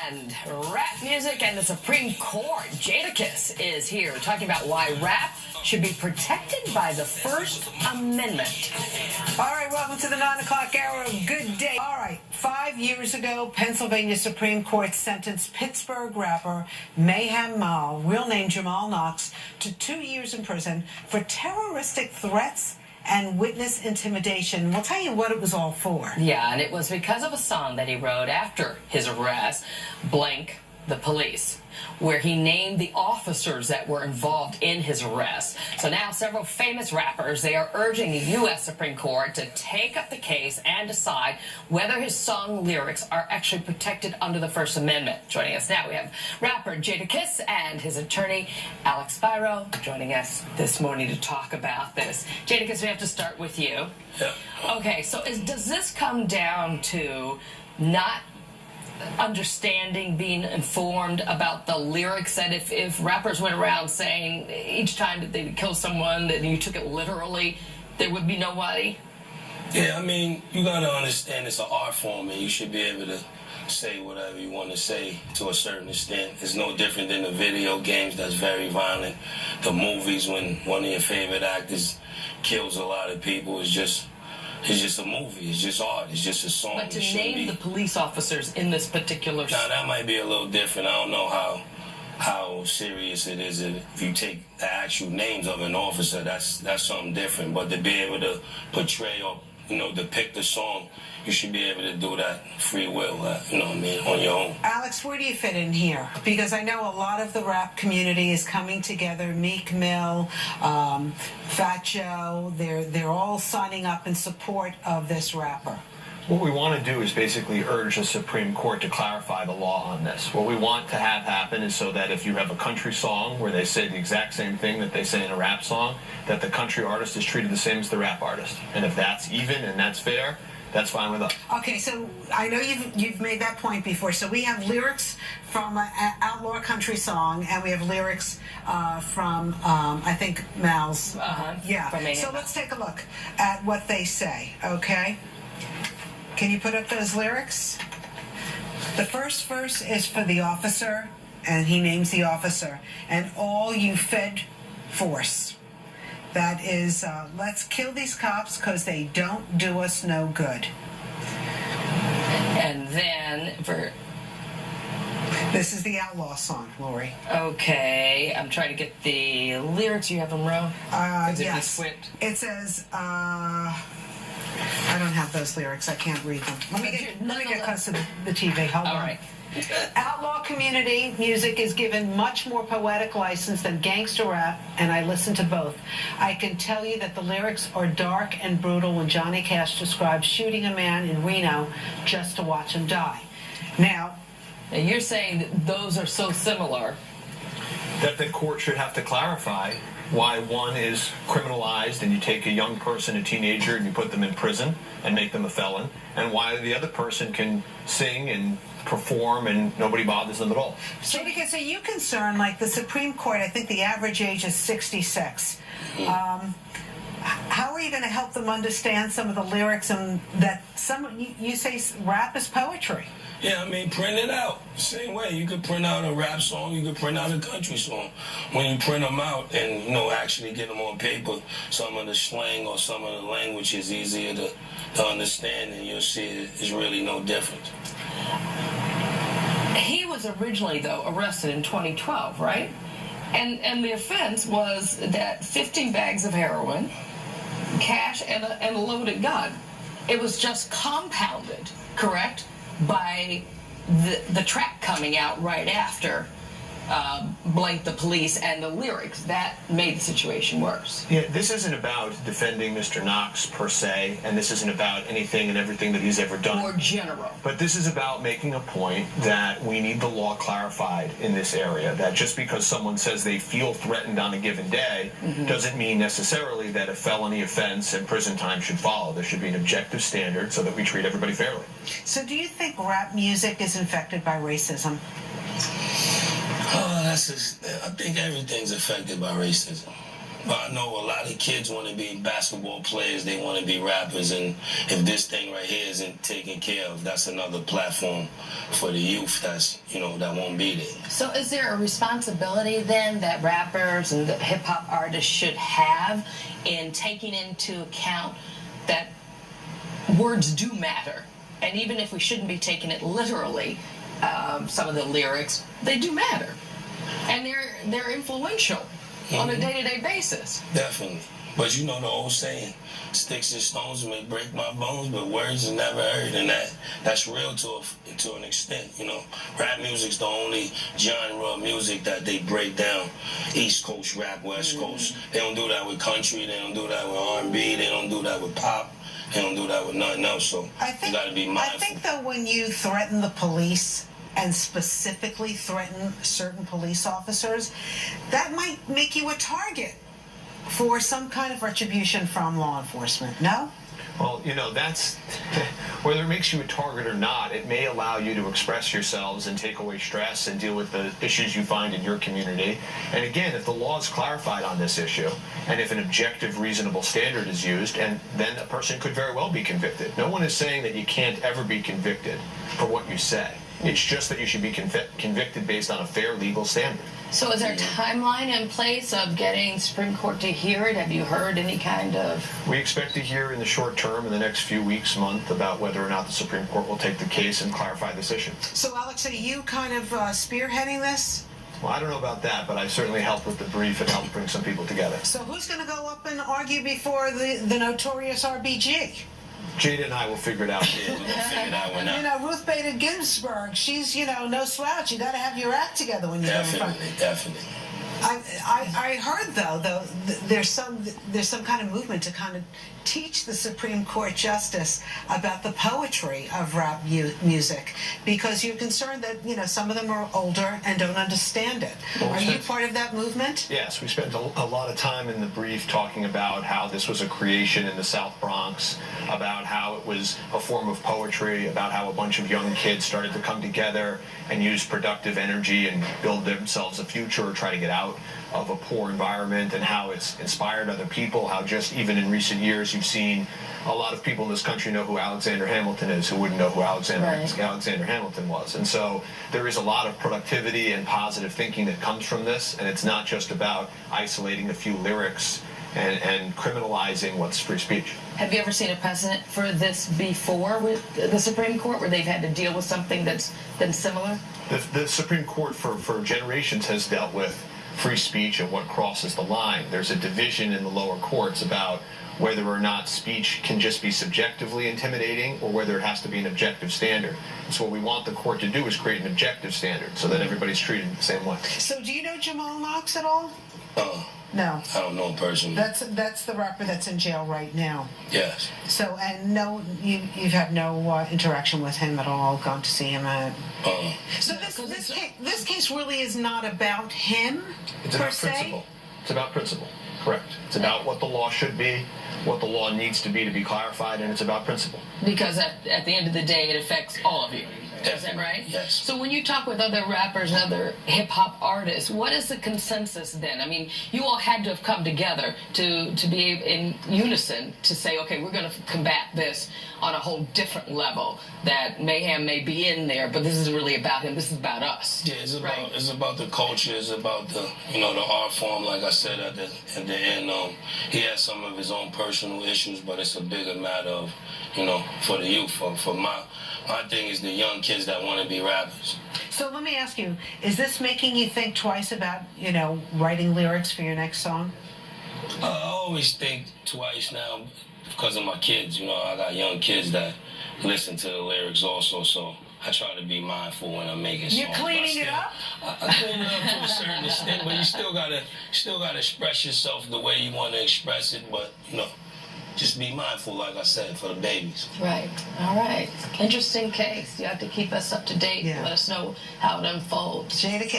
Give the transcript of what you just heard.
And rap music and the Supreme Court. Jadakiss is here talking about why rap should be protected by the First Amendment. All right, welcome to the 9 o'clock hour. Good day. All right, 5 years ago, Pennsylvania Supreme Court sentenced Pittsburgh rapper Mayhem Mal, real name Jamal Knox, to 2 years in prison for terroristic threats and witness intimidation. We'll tell you what it was all for. Yeah, and it was because of a song that he wrote after his arrest, Blank the Police, where he named the officers that were involved in his arrest. So now several famous rappers, they are urging the U.S. Supreme Court to take up the case and decide whether his song lyrics are actually protected under the First Amendment. Joining us now, we have rapper Jadakiss and his attorney, Alex Spiro, joining us this morning to talk about this. Jadakiss, we have to start with you. Yeah. Okay, so does this come down to not understanding, being informed about the lyrics, that if rappers went around saying each time that they would kill someone that you took it literally, there would be nobody? Yeah, I mean, you gotta understand it's an art form and you should be able to say whatever you want to say to a certain extent. It's no different than the video games that's very violent. The movies, when one of your favorite actors kills a lot of people, it's just a movie. It's just art. It's just a song. But to name the police officers in this particular Now, that might be a little different. I don't know how serious it is if you take the actual names of an officer. That's something different. But to be able to portray or depict a song, you should be able to do that free will, on your own. Alex, where do you fit in here? Because I know a lot of the rap community is coming together. Meek Mill, Fat Joe, they're all signing up in support of this rapper. What we want to do is basically urge the Supreme Court to clarify the law on this. What we want to have happen is so that if you have a country song where they say the exact same thing that they say in a rap song, that the country artist is treated the same as the rap artist. And if that's even and that's fair, that's fine with us. Okay, so I know you've made that point before. So we have lyrics from an outlaw country song, and we have lyrics from I think Mal's. Yeah. So let's take a look at what they say. Okay. Can you put up those lyrics? The first verse is for the officer, and he names the officer, and all you Fed force. That is, let's kill these cops because they don't do us no good. And then This is the outlaw song, Lori. Okay, I'm trying to get the lyrics. You have them wrong? Yes. It says, I don't have those lyrics. I can't read them. Let me get close to the TV. Hold on. All right. Outlaw community music is given much more poetic license than gangster rap, and I listen to both. I can tell you that the lyrics are dark and brutal when Johnny Cash describes shooting a man in Reno just to watch him die. Now you're saying that those are so similar that the court should have to clarify why one is criminalized and you take a young person, a teenager, and you put them in prison and make them a felon, and why the other person can sing and perform and nobody bothers them at all. So because are you concerned, like the Supreme Court, I think the average age is 66. How are you going to help them understand some of the lyrics, and that you say rap is poetry? Yeah, I mean, print it out. Same way. You could print out a rap song, you could print out a country song. When you print them out and, actually get them on paper, some of the slang or some of the language is easier to understand, and you'll see it is really no different. He was originally, though, arrested in 2012, right? And the offense was that 15 bags of heroin, cash, and a loaded gun. It was just compounded, correct, by the track coming out right after Blank the Police and the lyrics. That made the situation worse. Yeah, this isn't about defending Mr. Knox per se, and this isn't about anything and everything that he's ever done. More general. But this is about making a point that we need the law clarified in this area, that just because someone says they feel threatened on a given day doesn't mean necessarily that a felony offense and prison time should follow. There should be an objective standard so that we treat everybody fairly. So do you think rap music is infected by racism? I think everything's affected by racism. I know a lot of kids want to be basketball players. They want to be rappers, and if this thing right here isn't taken care of, that's another platform for the youth that's, that won't be there. So is there a responsibility then that rappers and the hip-hop artists should have in taking into account that words do matter? And even if we shouldn't be taking it literally, some of the lyrics, they do matter. And they're influential on a day-to-day basis. Definitely. But the old saying, sticks and stones may break my bones, but words are never heard. And that's real to an extent, Rap music's the only genre of music that they break down. East Coast rap, West Coast. They don't do that with country. They don't do that with R&B. They don't do that with pop. They don't do that with nothing else. So you got to be mindful. I think, though, when you threaten the police and specifically threaten certain police officers, that might make you a target for some kind of retribution from law enforcement, no? Well, that's whether it makes you a target or not, it may allow you to express yourselves and take away stress and deal with the issues you find in your community. And again, if the law is clarified on this issue, and if an objective, reasonable standard is used, and then a person could very well be convicted. No one is saying that you can't ever be convicted for what you say. It's just that you should be convicted based on a fair legal standard. So is there a timeline in place of getting Supreme Court to hear it? Have you heard any kind of... We expect to hear in the short term, in the next few weeks, month, about whether or not the Supreme Court will take the case and clarify this issue. So, Alex, are you kind of spearheading this? Well, I don't know about that, but I certainly helped with the brief and helped bring some people together. So who's going to go up and argue before the notorious RBG? Jada and I will figure it out. Yeah, we'll figure that one out. Ruth Bader Ginsburg, she's, no slouch. You got to have your act together when you go in front. Definitely. I heard though there's some kind of movement to kind of teach the Supreme Court justice about the poetry of rap music, because you're concerned that some of them are older and don't understand it. Well, are you part of that movement? Yes, we spent a lot of time in the brief talking about how this was a creation in the South Bronx, about how it was a form of poetry, about how a bunch of young kids started to come together and use productive energy and build themselves a future or try to get out of a poor environment, and how it's inspired other people, how just even in recent years you've seen a lot of people in this country know who Alexander Hamilton is who wouldn't know who Alexander Hamilton was. And so there is a lot of productivity and positive thinking that comes from this, and it's not just about isolating a few lyrics and criminalizing what's free speech. Have you ever seen a precedent for this before with the Supreme Court, where they've had to deal with something that's been similar? The Supreme Court for generations has dealt with free speech and what crosses the line. There's a division in the lower courts about whether or not speech can just be subjectively intimidating or whether it has to be an objective standard. And so what we want the court to do is create an objective standard so that everybody's treated the same way. So do you know Jamal Knox at all? No. I don't know him personally. That's the rapper that's in jail right now. Yes. So, and no, you've had no interaction with him at all, gone to see him at... So this case really is not about him, It's about principle. It's about principle, correct. It's about what the law should be, what the law needs to be clarified, and it's about principle. Because at the end of the day, it affects all of you. Is that right? Yes. So when you talk with other rappers and other hip-hop artists, what is the consensus then? I mean, you all had to have come together to be in unison to say, okay, we're going to combat this on a whole different level, that Mayhem may be in there, but this isn't really about him, this is about us. Yeah, it's about the culture, it's about the the art form. Like I said at the end, he has some of his own personal issues, but it's a bigger matter of, for the youth. For my thing is the young kids that want to be rappers. So let me ask you, is this making you think twice about, writing lyrics for your next song? I always think twice now because of my kids. I got young kids that listen to the lyrics also, so I try to be mindful when I'm making songs. You're cleaning it up? I clean it up to a certain extent, but you still gotta express yourself the way you want to express it, but just be mindful, like I said, for the babies. Right. All right. Interesting case. You have to keep us up to date. Yeah. Let us know how it unfolds. Jada